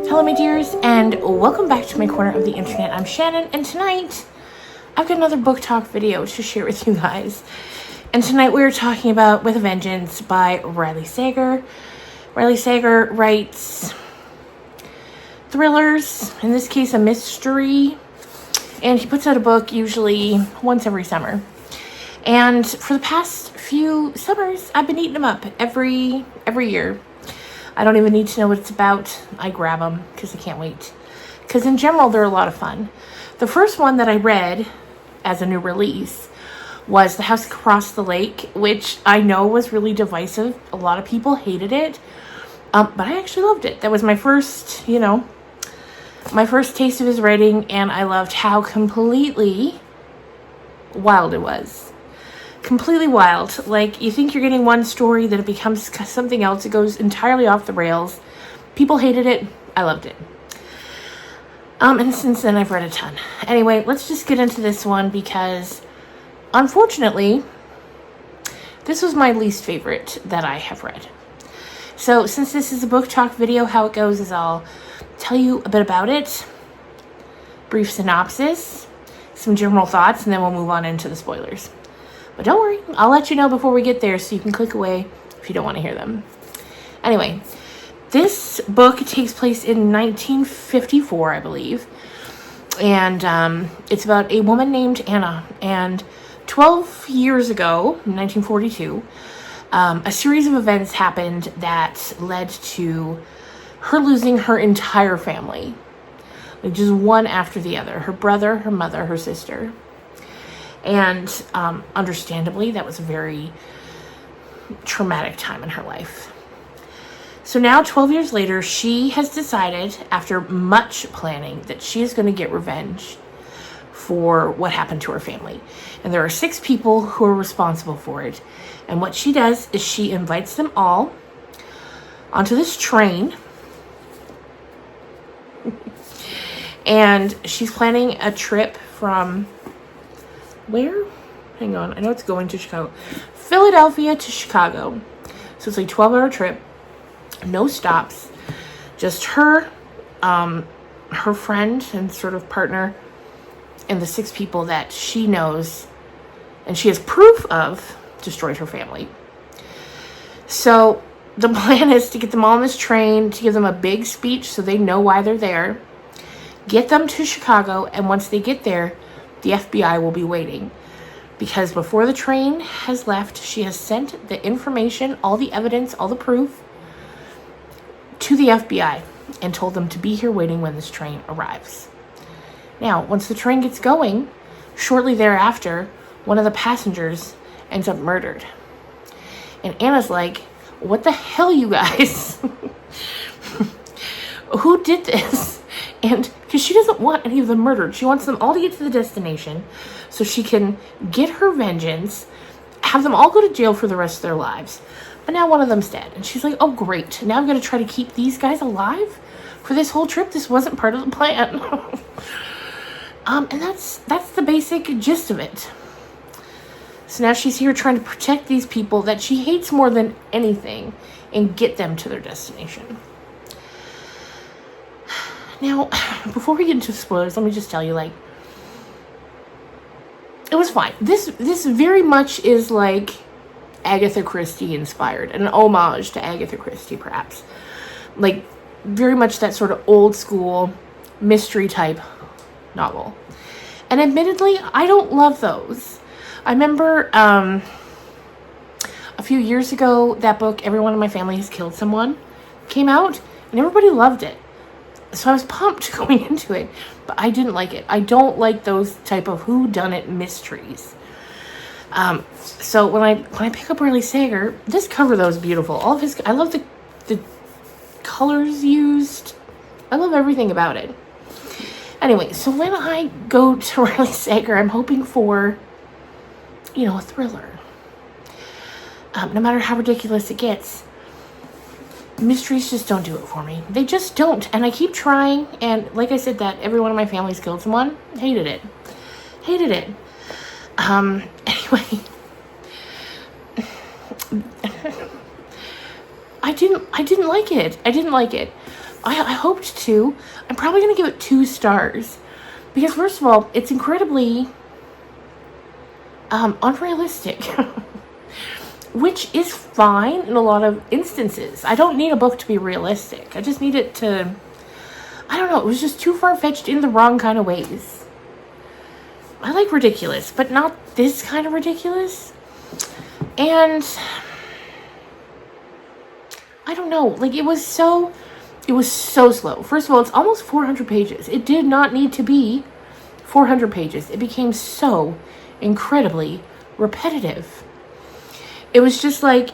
Hello my dears, and welcome back to my corner of the internet. I'm Shannon, and tonight I've got another book talk video to share with you guys. And tonight we're talking about With a Vengeance by Riley Sager. Riley Sager writes thrillers, in this case a mystery, and he puts out a book usually once every summer. And for the past few summers, I've been eating them up every year. I don't even need to know what it's about. I grab them because I can't wait. Because in general, they're a lot of fun. The first one that I read as a new release was The House Across the Lake, which I know was really divisive. A lot of people hated it, but I actually loved it. That was my first, my first taste of his writing, and I loved how completely wild it was. Completely wild. Like, you think you're getting one story, then it becomes something else. It goes entirely off the rails. People hated it. I loved it. And since then I've read a ton. Anyway, let's just get into this one because unfortunately this was my least favorite that I have read. So since this is a book talk video, how it goes is I'll tell you a bit about it, brief synopsis, some general thoughts, and then we'll move on into the spoilers. But don't worry, I'll let you know before we get there so you can click away if you don't want to hear them. Anyway, this book takes place in 1954, I believe. And it's about a woman named Anna. And 12 years ago, in 1942, a series of events happened that led to her losing her entire family. Like, just one after the other. Her brother, her mother, her sister. And understandably, that was a very traumatic time in her life. So now, 12 years later, she has decided, after much planning, that she is going to get revenge for what happened to her family. And there are 6 people who are responsible for it. And what she does is she invites them all onto this train. And she's planning a trip from... where? Hang on. I know it's going to Chicago. Philadelphia to Chicago. So it's a 12-hour trip. No stops. Just her, her friend and sort of partner, and the 6 people that she knows and she has proof of destroyed her family. So the plan is to get them all on this train, to give them a big speech so they know why they're there, get them to Chicago, and once they get there, the FBI will be waiting, because before the train has left, she has sent the information, all the evidence, all the proof to the FBI and told them to be here waiting when this train arrives. Now, once the train gets going, shortly thereafter, one of the passengers ends up murdered. And Anna's like, what the hell, you guys? Who did this? And because she doesn't want any of them murdered. She wants them all to get to the destination so she can get her vengeance, have them all go to jail for the rest of their lives. But now one of them's dead. And she's like, oh, great. Now I'm going to try to keep these guys alive for this whole trip. This wasn't part of the plan. And that's the basic gist of it. So now she's here trying to protect these people that she hates more than anything and get them to their destination. Now, before we get into spoilers, let me just tell you, like, it was fine. This very much is like Agatha Christie inspired, an homage to Agatha Christie, perhaps. Like, very much that sort of old school mystery type novel. And admittedly, I don't love those. I remember a few years ago, that book, Everyone in My Family Has Killed Someone, came out, and everybody loved it. So I was pumped going into it, but I didn't like it. I don't like those type of whodunit mysteries. So when I pick up Riley Sager, this cover though is beautiful. All of his, I love the colors used. I love everything about it. Anyway, so when I go to Riley Sager, I'm hoping for, a thriller. No matter how ridiculous it gets. Mysteries just don't do it for me. They just don't. And I keep trying. And like I said, that Everyone in My Family's Killed Someone. Hated it. Anyway. I didn't like it. I hoped to. I'm probably going to give it 2 stars. Because first of all, it's incredibly unrealistic. Which is fine in a lot of instances. I don't need a book to be realistic. I just need it to... I don't know. It was just too far-fetched in the wrong kind of ways. I like ridiculous, but not this kind of ridiculous. And... I don't know. Like, it was so slow. First of all, it's almost 400 pages. It did not need to be 400 pages. It became so incredibly repetitive. It was just like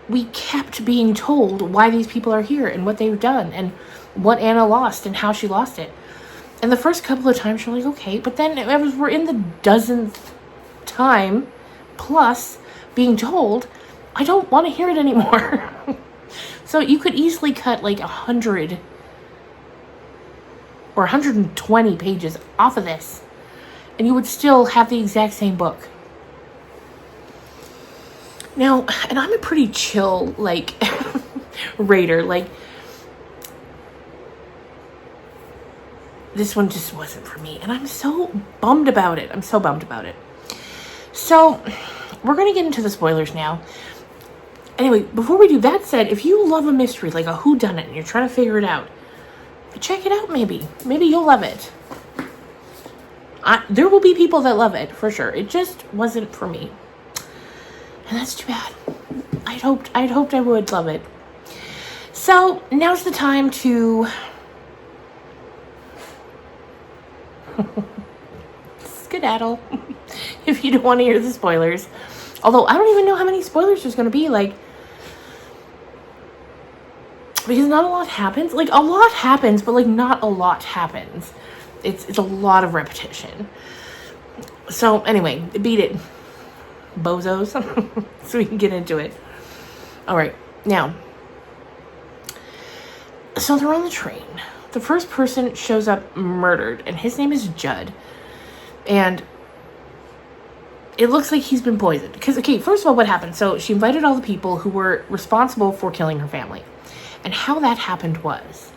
we kept being told why these people are here and what they've done and what Anna lost and how she lost it. And the first couple of times you're like, okay, but then we're in the dozenth time plus being told, I don't want to hear it anymore. So you could easily cut like 100 or 120 pages off of this and you would still have the exact same book. Now, and I'm a pretty chill, like, rater. Like, this one just wasn't for me. And I'm so bummed about it. So, we're going to get into the spoilers now. Anyway, before we do that said, if you love a mystery, like a whodunit, and you're trying to figure it out, check it out maybe. Maybe you'll love it. There will be people that love it, for sure. It just wasn't for me. And that's too bad. I'd hoped I would love it. So, now's the time to skedaddle. If you don't want to hear the spoilers. Although, I don't even know how many spoilers there's going to be. Like, because not a lot happens. Like, a lot happens, but, like, not a lot happens. It's a lot of repetition. So, anyway, beat it. Bozos. So we can get into it. Alright, now. So they're on the train. The first person shows up murdered, and his name is Judd. And it looks like he's been poisoned. Because, okay, first of all, what happened? So she invited all the people who were responsible for killing her family. And how that happened was,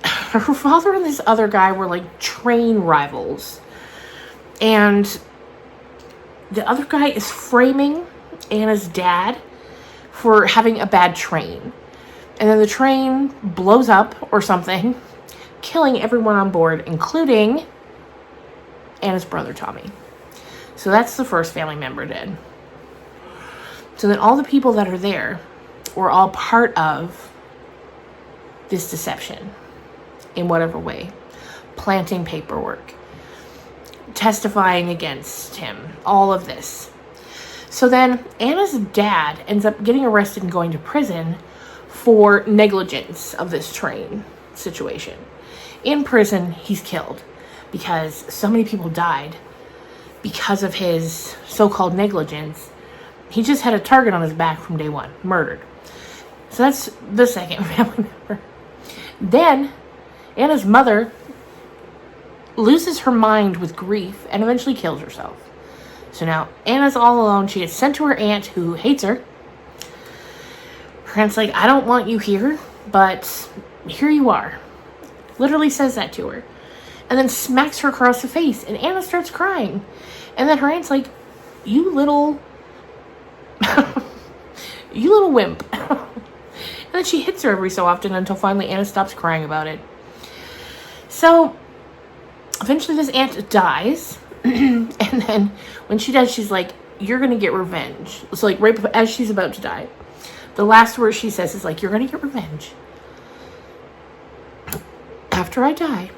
her father and this other guy were like train rivals. And the other guy is framing Anna's dad for having a bad train. And then the train blows up or something, killing everyone on board, including Anna's brother, Tommy. So that's the first family member dead. So then all the people that are there were all part of this deception in whatever way. Planting paperwork, testifying against him, all of this. So then Anna's dad ends up getting arrested and going to prison for negligence of this train situation. In prison, he's killed because so many people died because of his so-called negligence. He just had a target on his back from day one, murdered. So that's the second family member. Then Anna's mother loses her mind with grief and eventually kills herself. So now Anna's all alone. She gets sent to her aunt who hates her. Her aunt's like, I don't want you here, but here you are. Literally says that to her. And then smacks her across the face. And Anna starts crying. And then her aunt's like, you little... you little wimp. And then she hits her every so often until finally Anna stops crying about it. So eventually this aunt dies. And then when she does, she's like, you're going to get revenge. So like right as she's about to die, the last word she says is like, you're going to get revenge. After I die,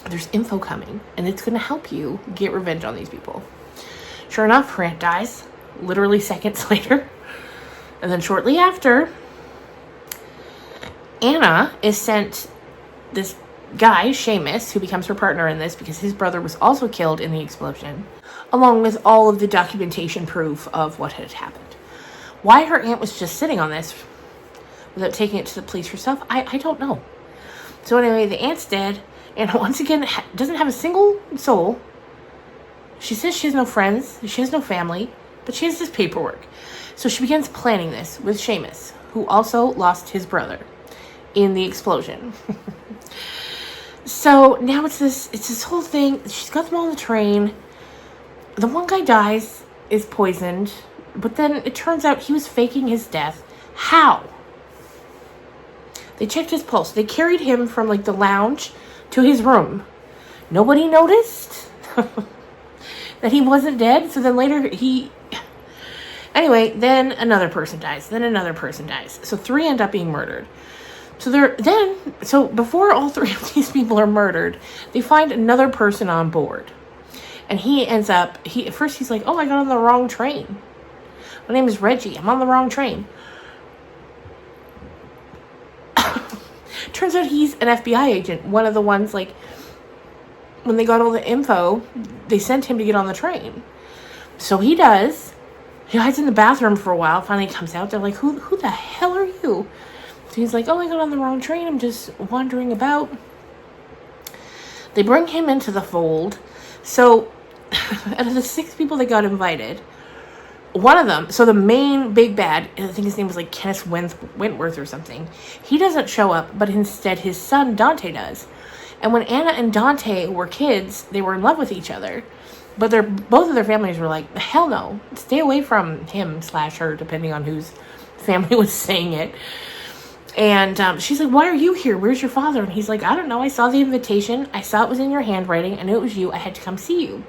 there's info coming and it's going to help you get revenge on these people. Sure enough, her aunt dies literally seconds later. And then shortly after, Anna is sent this guy, Seamus, who becomes her partner in this because his brother was also killed in the explosion, along with all of the documentation proof of what had happened. Why her aunt was just sitting on this without taking it to the police herself, I don't know. So anyway, the aunt's dead, and once again, doesn't have a single soul. She says she has no friends, she has no family, but she has this paperwork. So she begins planning this with Seamus, who also lost his brother in the explosion. So now it's this whole thing. She's got them all on the train. The one guy dies, is poisoned, but then it turns out he was faking his death. How? They checked his pulse. They carried him from like the lounge to his room. Nobody noticed that he wasn't dead. So then later anyway, then another person dies. Then another person dies. So 3 end up being murdered. So before all 3 of these people are murdered, they find another person on board. And he ends up, at first he's like, oh, I got on the wrong train. My name is Reggie. I'm on the wrong train. Turns out he's an FBI agent. One of the ones, like, when they got all the info, they sent him to get on the train. So he does. He hides in the bathroom for a while. Finally comes out. They're like, who the hell are you? So he's like, oh, I got on the wrong train. I'm just wandering about. They bring him into the fold. So out of the 6 people that got invited, one of them, so the main big bad, I think his name was like Kenneth Wentworth or something, he doesn't show up, but instead his son Dante does. And when Anna and Dante were kids, they were in love with each other. But both of their families were like, hell no, stay away from him / her, depending on whose family was saying it. And she's like, why are you here? Where's your father? And he's like, I don't know. I saw the invitation. I saw it was in your handwriting. I knew it was you. I had to come see you.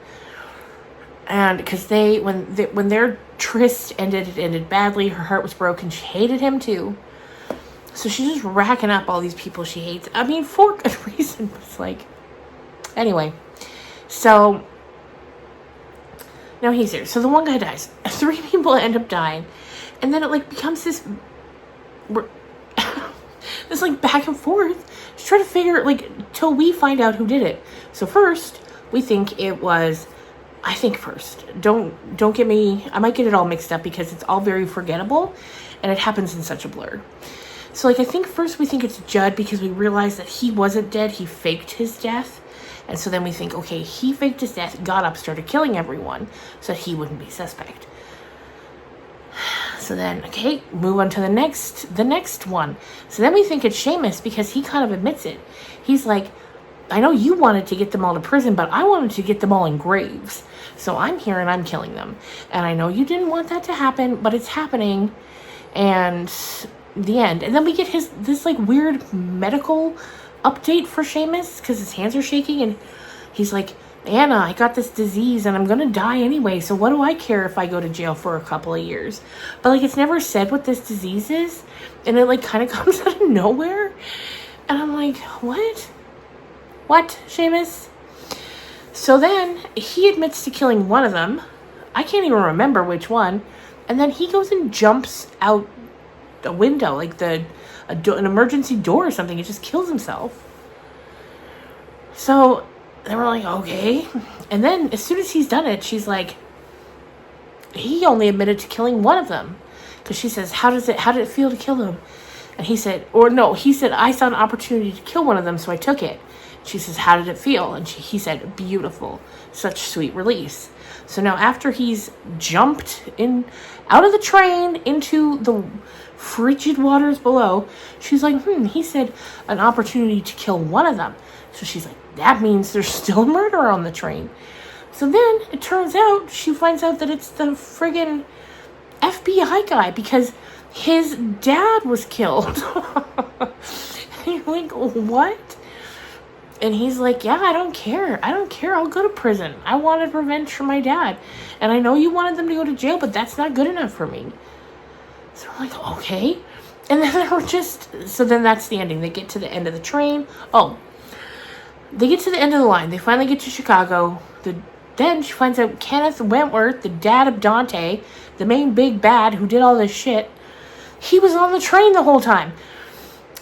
And because when their tryst ended, it ended badly. Her heart was broken. She hated him too. So she's just racking up all these people she hates. I mean, for good reason. It's like, anyway. So now he's here. So the one guy dies. 3 people end up dying. And then it like becomes this like back and forth. Just try to figure, like, till we find out who did it. So first, we think it was, don't get me, I might get it all mixed up because it's all very forgettable and it happens in such a blur. So like, I think first we think it's Judd because we realize that he wasn't dead. He faked his death. And so then we think, okay, he faked his death, got up, started killing everyone so that he wouldn't be suspect. So then, okay, move on to the next one. So then we think it's Seamus because he kind of admits it. He's like, I know you wanted to get them all to prison, but I wanted to get them all in graves. So I'm here and I'm killing them. And I know you didn't want that to happen, but it's happening. And the end. And then we get this like weird medical update for Seamus because his hands are shaking and he's like, Anna, I got this disease and I'm going to die anyway. So what do I care if I go to jail for a couple of years? But like, it's never said what this disease is. And it like kind of comes out of nowhere. And I'm like, what, Seamus? So then he admits to killing one of them. I can't even remember which one. And then he goes and jumps out a window, like an emergency door or something. He just kills himself. So they were like, okay. And then as soon as he's done it, she's like, he only admitted to killing one of them. Because she says, how did it feel to kill him? And he said, I saw an opportunity to kill one of them, so I took it. She says, how did it feel? And he said, beautiful. Such sweet release. So now after he's jumped out of the train into the frigid waters below, she's like, he said an opportunity to kill one of them. So she's like, that means there's still a murderer on the train. So then it turns out, she finds out that it's the friggin' FBI guy because his dad was killed. And you're like, what? And he's like, yeah, I don't care. I'll go to prison. I wanted revenge for my dad. And I know you wanted them to go to jail, but that's not good enough for me. So I'm like, okay. And then so then that's the ending. They get to the end of the train. Oh, they get to the end of the line. They finally get to Chicago. Then she finds out Kenneth Wentworth, the dad of Dante, the main big bad who did all this shit, he was on the train the whole time.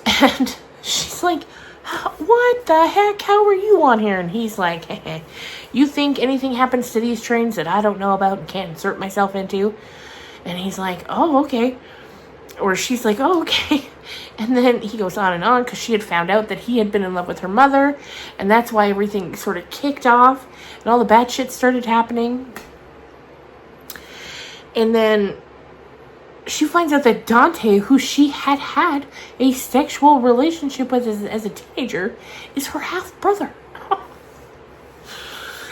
And she's like, what the heck? How are you on here? And he's like, hey, you think anything happens to these trains that I don't know about and can't insert myself into? And he's like, oh, okay. Or she's like, oh, okay. And then he goes on and on because she had found out that he had been in love with her mother. And that's why everything sort of kicked off. And all the bad shit started happening. And then she finds out that Dante, who she had had a sexual relationship with as a teenager, is her half-brother.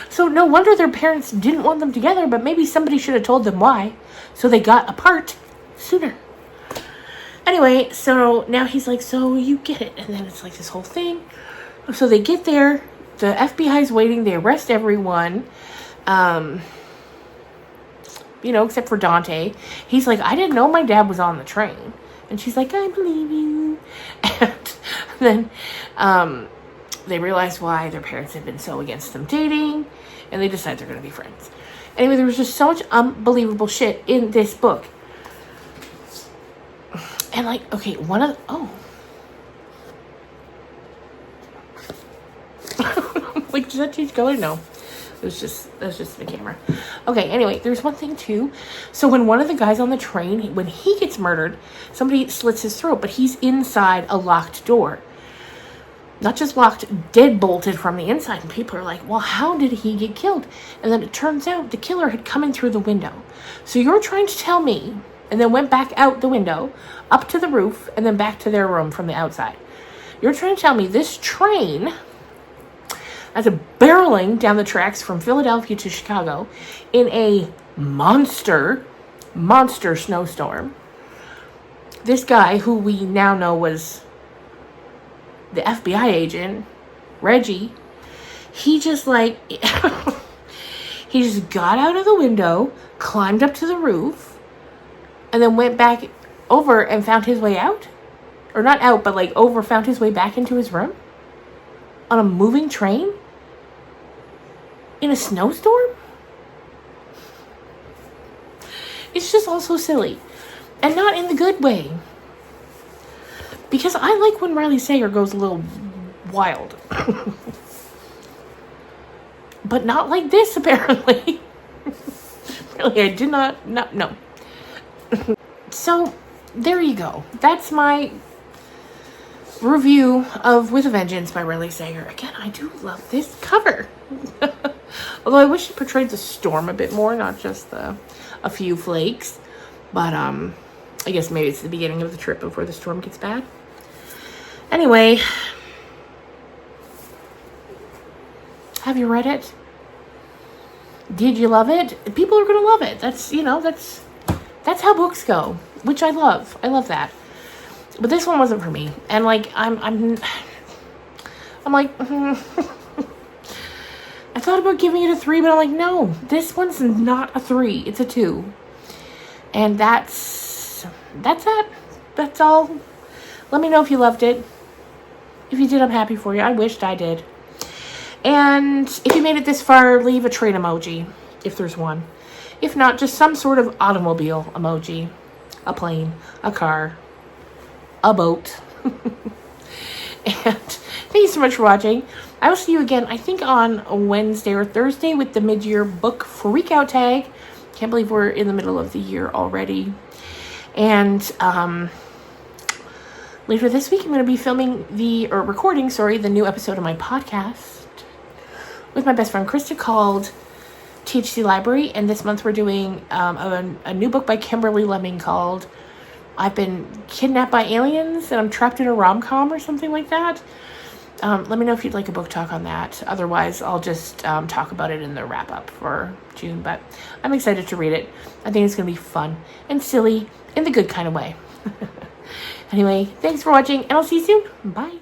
So no wonder their parents didn't want them together, but maybe somebody should have told them why, so they got apart sooner. Anyway, so now he's like, so you get it. And then it's like this whole thing. So they get there, the FBI's waiting, they arrest everyone, except for Dante. He's like, I didn't know my dad was on the train. And she's like, I believe you. And then they realize why their parents had been so against them dating, and they decide they're going to be friends. Anyway, there was just so much unbelievable shit in this book. And like, okay, like, does that change color? No. That's just the camera. Okay, anyway, there's one thing too. So when one of the guys on the train, when he gets murdered, somebody slits his throat, but he's inside a locked door. Not just locked, deadbolted from the inside. And people are like, well, how did he get killed? And then it turns out the killer had come in through the window. So you're trying to tell me, and then went back out the window, up to the roof, and then back to their room from the outside. You're trying to tell me this train, as a barreling down the tracks from Philadelphia to Chicago in a monster snowstorm, this guy, who we now know was the FBI agent, Reggie, he just like, he just got out of the window, climbed up to the roof, and then went back over and found his way out? Or not out, but like found his way back into his room? On a moving train? In a snowstorm? It's just all so silly. And not in the good way. Because I like when Riley Sager goes a little wild. But not like this, apparently. Really, I did not, no. So, there you go. That's my review of With a Vengeance by Riley Sager. Again, I do love this cover. Although I wish it portrayed the storm a bit more, not just a few flakes. But, I guess maybe it's the beginning of the trip before the storm gets bad. Anyway, have you read it? Did you love it? People are gonna love it. That's how books go, which I love. I love that. But this one wasn't for me. And like, I'm like, I thought about giving it a 3, but I'm like, no, this one's not a 3. It's a 2. And that's it. That's all. Let me know if you loved it. If you did, I'm happy for you. I wished I did. And if you made it this far, leave a train emoji, if there's one. If not, just some sort of automobile emoji. A plane, a car, a boat. And thank you so much for watching. I will see you again, I think on Wednesday or Thursday with the mid-year book freakout tag. Can't believe we're in the middle of the year already. And later this week, I'm going to be recording the new episode of my podcast with my best friend Krista called THC Library. And this month we're doing a new book by Kimberly Lemming called I've Been Kidnapped by Aliens and I'm Trapped in a Rom-Com or something like that. Let me know if you'd like a book talk on that. Otherwise, I'll just talk about it in the wrap-up for June. But I'm excited to read it. I think it's going to be fun and silly in the good kind of way. Anyway, thanks for watching, and I'll see you soon. Bye.